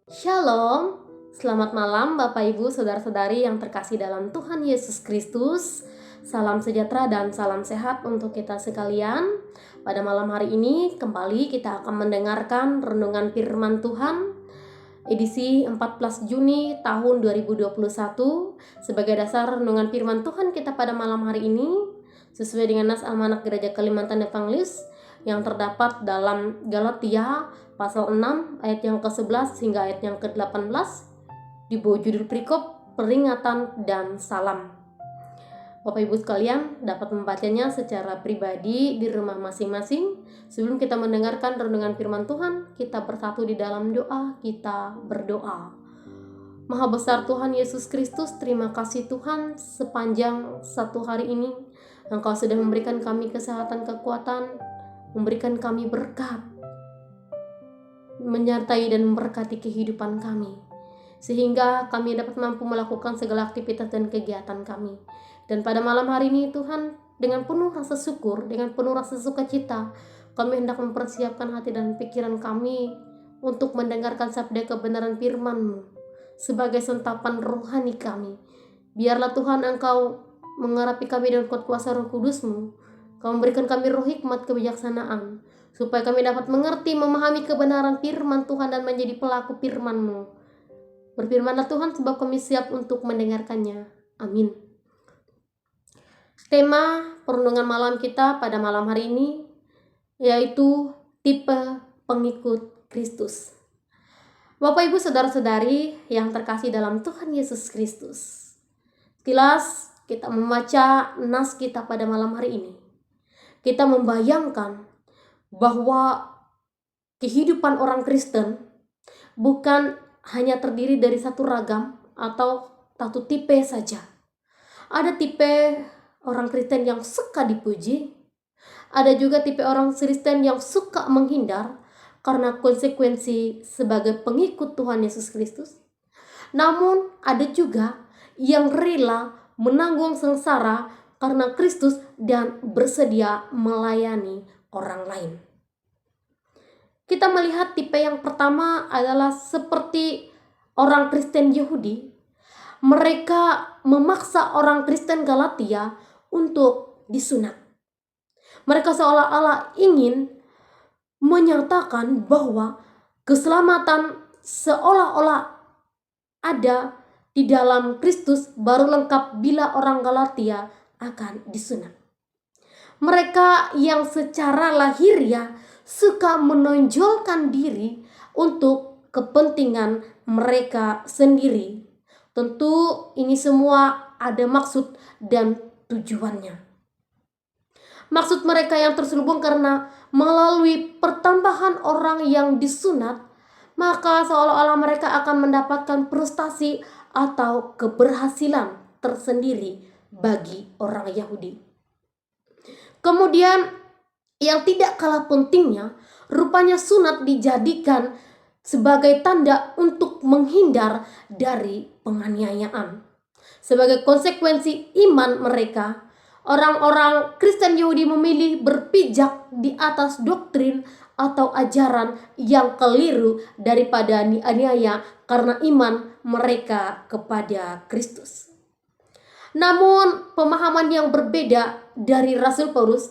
Shalom, selamat malam Bapak Ibu Saudara-saudari yang terkasih dalam Tuhan Yesus Kristus. Salam sejahtera dan salam sehat untuk kita sekalian. Pada malam hari ini kembali kita akan mendengarkan renungan firman Tuhan edisi 14 Juni tahun 2021. Sebagai dasar renungan firman Tuhan kita pada malam hari ini sesuai dengan nas Almanak Gereja Kalimantan Evangelis yang terdapat dalam Galatia pasal 6 ayat yang ke-11 hingga ayat yang ke-18 di bawah judul perikop peringatan dan salam. Bapak Ibu sekalian dapat membacanya secara pribadi di rumah masing-masing. Sebelum kita mendengarkan renungan firman Tuhan, kita bersatu di dalam doa, kita berdoa. Maha besar Tuhan Yesus Kristus, terima kasih Tuhan sepanjang satu hari ini Engkau sudah memberikan kami kesehatan, kekuatan, memberikan kami berkat, menyertai dan memberkati kehidupan kami, sehingga kami dapat mampu melakukan segala aktivitas dan kegiatan kami. Dan pada malam hari ini Tuhan, dengan penuh rasa syukur, dengan penuh rasa sukacita, kami hendak mempersiapkan hati dan pikiran kami untuk mendengarkan sabda kebenaran firman-Mu sebagai santapan rohani kami. Biarlah Tuhan Engkau mengurapi kami dengan kuat kuasa Roh Kudus-Mu. Kau memberikan kami roh hikmat kebijaksanaan, supaya kami dapat mengerti, memahami kebenaran firman Tuhan dan menjadi pelaku firman-Mu. Berfirmanlah Tuhan sebab kami siap untuk mendengarkannya. Amin. Tema perenungan malam kita pada malam hari ini yaitu tipe pengikut Kristus. Bapak Ibu Saudara-saudari yang terkasih dalam Tuhan Yesus Kristus, sekilas kita membaca nas kita pada malam hari ini, kita membayangkan bahwa kehidupan orang Kristen bukan hanya terdiri dari satu ragam atau satu tipe saja. Ada tipe orang Kristen yang suka dipuji, ada juga tipe orang Kristen yang suka menghindar karena konsekuensi sebagai pengikut Tuhan Yesus Kristus. Namun ada juga yang rela menanggung sengsara karena Kristus dan bersedia melayani orang lain. Kita melihat tipe yang pertama adalah seperti orang Kristen Yahudi. Mereka memaksa orang Kristen Galatia untuk disunat. Mereka seolah-olah ingin menyatakan bahwa keselamatan seolah-olah ada di dalam Kristus baru lengkap bila orang Galatia akan disunat. Mereka yang secara lahiriah suka menonjolkan diri untuk kepentingan mereka sendiri. Tentu ini semua ada maksud dan tujuannya. Maksud mereka yang terselubung karena melalui pertambahan orang yang disunat, maka seolah-olah mereka akan mendapatkan prestasi atau keberhasilan tersendiri bagi orang Yahudi. Kemudian yang tidak kalah pentingnya, rupanya sunat dijadikan sebagai tanda untuk menghindar dari penganiayaan. Sebagai konsekuensi iman mereka, orang-orang Kristen Yahudi memilih berpijak di atas doktrin atau ajaran yang keliru daripada dianiaya karena iman mereka kepada Kristus. Namun pemahaman yang berbeda dari Rasul Paulus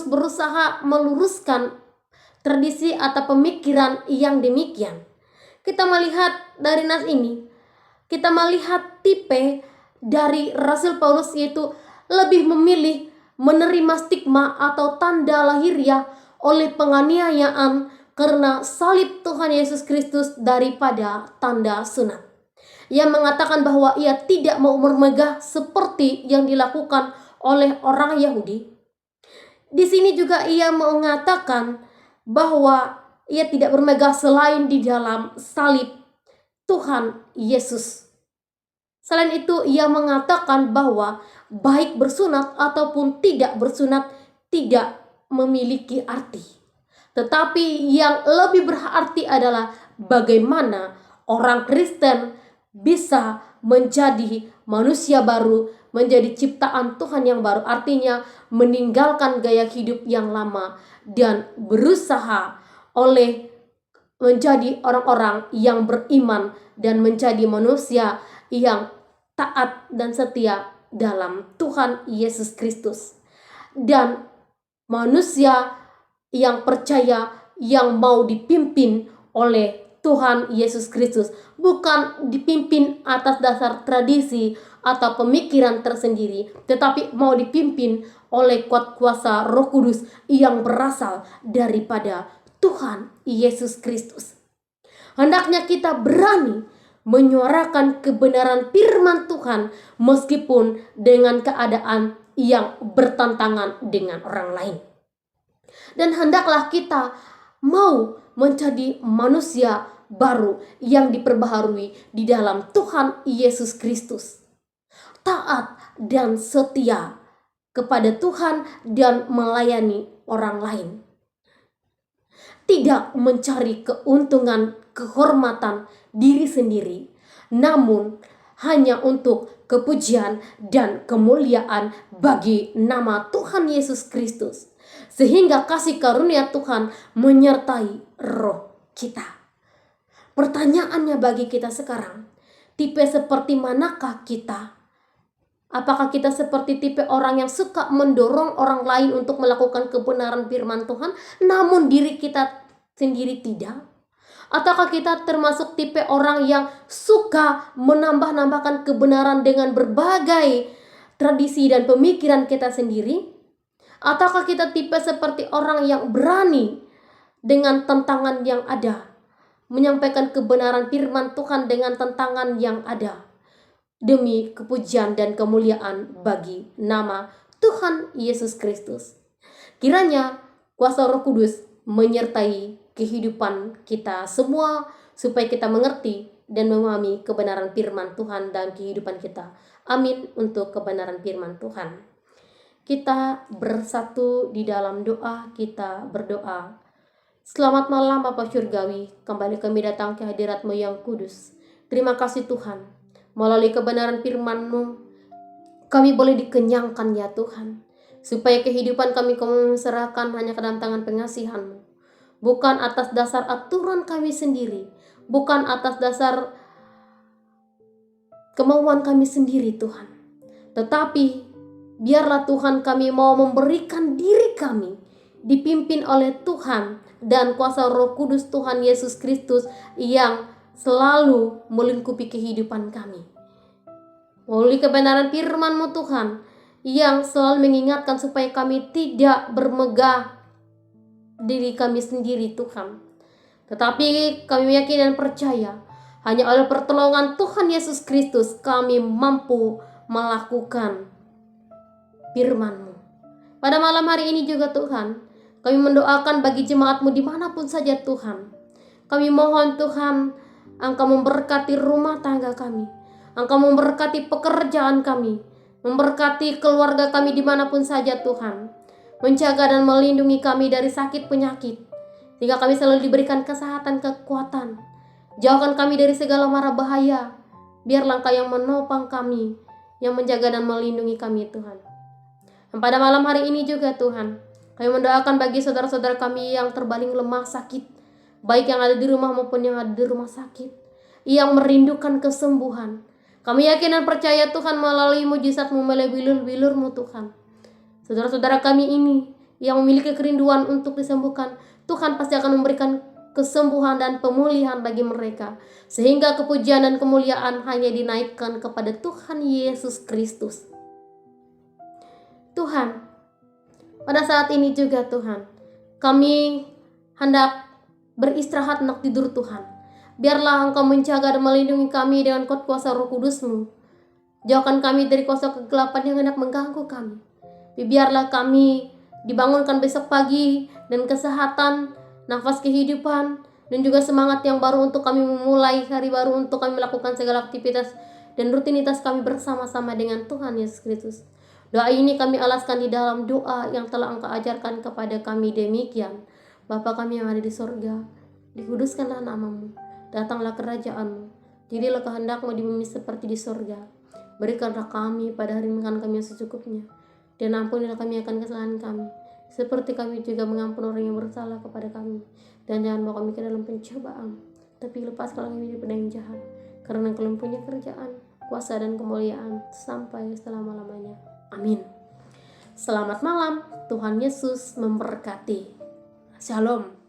berusaha meluruskan tradisi atau pemikiran yang demikian. Kita melihat dari nas ini, kita melihat tipe dari Rasul Paulus yaitu lebih memilih menerima stigma atau tanda lahiriah oleh penganiayaan karena salib Tuhan Yesus Kristus daripada tanda sunat. Ia mengatakan bahwa ia tidak mau bermegah seperti yang dilakukan oleh orang Yahudi. Di sini juga ia mengatakan bahwa ia tidak bermegah selain di dalam salib Tuhan Yesus. Selain itu, ia mengatakan bahwa baik bersunat ataupun tidak bersunat tidak memiliki arti. Tetapi yang lebih berarti adalah bagaimana orang Kristen bisa menjadi manusia baru, menjadi ciptaan Tuhan yang baru. Artinya meninggalkan gaya hidup yang lama dan berusaha oleh menjadi orang-orang yang beriman dan menjadi manusia yang taat dan setia dalam Tuhan Yesus Kristus. Dan manusia yang percaya, yang mau dipimpin oleh Tuhan Yesus Kristus, bukan dipimpin atas dasar tradisi atau pemikiran tersendiri, tetapi mau dipimpin oleh kuat kuasa Roh Kudus yang berasal daripada Tuhan Yesus Kristus. Hendaknya kita berani menyuarakan kebenaran firman Tuhan meskipun dengan keadaan yang bertentangan dengan orang lain. Dan hendaklah kita mau menjadi manusia baru yang diperbaharui di dalam Tuhan Yesus Kristus. Taat dan setia kepada Tuhan dan melayani orang lain. Tidak mencari keuntungan, kehormatan diri sendiri, namun hanya untuk kepujian dan kemuliaan bagi nama Tuhan Yesus Kristus, sehingga kasih karunia Tuhan menyertai roh kita. Pertanyaannya bagi kita sekarang, tipe seperti manakah kita? Apakah kita seperti tipe orang yang suka mendorong orang lain untuk melakukan kebenaran firman Tuhan, namun diri kita sendiri tidak? Ataukah kita termasuk tipe orang yang suka menambah-nambahkan kebenaran dengan berbagai tradisi dan pemikiran kita sendiri? Ataukah kita tipe seperti orang yang berani dengan tantangan yang ada, menyampaikan kebenaran firman Tuhan dengan tantangan yang ada, demi kepujian dan kemuliaan bagi nama Tuhan Yesus Kristus? Kiranya kuasa Roh Kudus menyertai kehidupan kita semua, supaya kita mengerti dan memahami kebenaran firman Tuhan dalam kehidupan kita. Amin untuk kebenaran firman Tuhan. Kita bersatu di dalam doa, kita berdoa. Selamat malam Bapa Surgawi, kembali kami datang ke hadirat-Mu yang kudus. Terima kasih Tuhan, melalui kebenaran firman-Mu kami boleh dikenyangkan ya Tuhan, supaya kehidupan kami serahkan hanya ke dalam tangan pengasihan-Mu, bukan atas dasar aturan kami sendiri, bukan atas dasar kemauan kami sendiri Tuhan, tetapi biarlah Tuhan kami mau memberikan diri kami dipimpin oleh Tuhan dan kuasa Roh Kudus Tuhan Yesus Kristus yang selalu melingkupi kehidupan kami. Melalui kebenaran firman-Mu Tuhan yang selalu mengingatkan supaya kami tidak bermegah diri kami sendiri Tuhan, tetapi kami yakin dan percaya hanya oleh pertolongan Tuhan Yesus Kristus kami mampu melakukan firman-Mu. Pada malam hari ini juga Tuhan, kami mendoakan bagi jemaat-Mu dimanapun saja Tuhan. Kami mohon Tuhan, Engkau memberkati rumah tangga kami, Engkau memberkati pekerjaan kami, memberkati keluarga kami dimanapun saja Tuhan. Menjaga dan melindungi kami dari sakit penyakit, sehingga kami selalu diberikan kesehatan, kekuatan. Jauhkan kami dari segala mara bahaya. Biarlah Engkau yang menopang kami, yang menjaga dan melindungi kami Tuhan. Dan pada malam hari ini juga Tuhan, kami mendoakan bagi saudara-saudara kami yang terbaring lemah sakit, baik yang ada di rumah maupun yang ada di rumah sakit, yang merindukan kesembuhan. Kami yakin dan percaya Tuhan, melalui mujizat-Mu, melalui bilur-bilur-Mu Tuhan, saudara-saudara kami ini yang memiliki kerinduan untuk disembuhkan, Tuhan pasti akan memberikan kesembuhan dan pemulihan bagi mereka, sehingga kepujian dan kemuliaan hanya dinaikkan kepada Tuhan Yesus Kristus. Tuhan, pada saat ini juga Tuhan, kami hendak beristirahat, hendak tidur Tuhan. Biarlah Engkau menjaga dan melindungi kami dengan kuasa Roh Kudus-Mu. Jauhkan kami dari kuasa kegelapan yang hendak mengganggu kami. Biarlah kami dibangunkan besok pagi dan kesehatan, nafas kehidupan, dan juga semangat yang baru untuk kami memulai hari baru, untuk kami melakukan segala aktivitas dan rutinitas kami bersama-sama dengan Tuhan Yesus Kristus. Doa ini kami alaskan di dalam doa yang telah Engkau ajarkan kepada kami demikian. Bapa kami yang ada di sorga, dikuduskanlah nama-Mu, datanglah kerajaan-Mu, jadilah kehendak-Mu di bumi seperti di sorga. Berikanlah kami pada hari makan kami yang secukupnya, dan ampunilah kami akan kesalahan kami, seperti kami juga mengampuni orang yang bersalah kepada kami. Dan jangan bawa kami ke dalam pencobaan, tapi lepaskanlah kami dari yang jahat. Karena Engkau punya kerjaan, kuasa dan kemuliaan sampai selama-lamanya. Amin. Selamat malam, Tuhan Yesus memberkati. Shalom.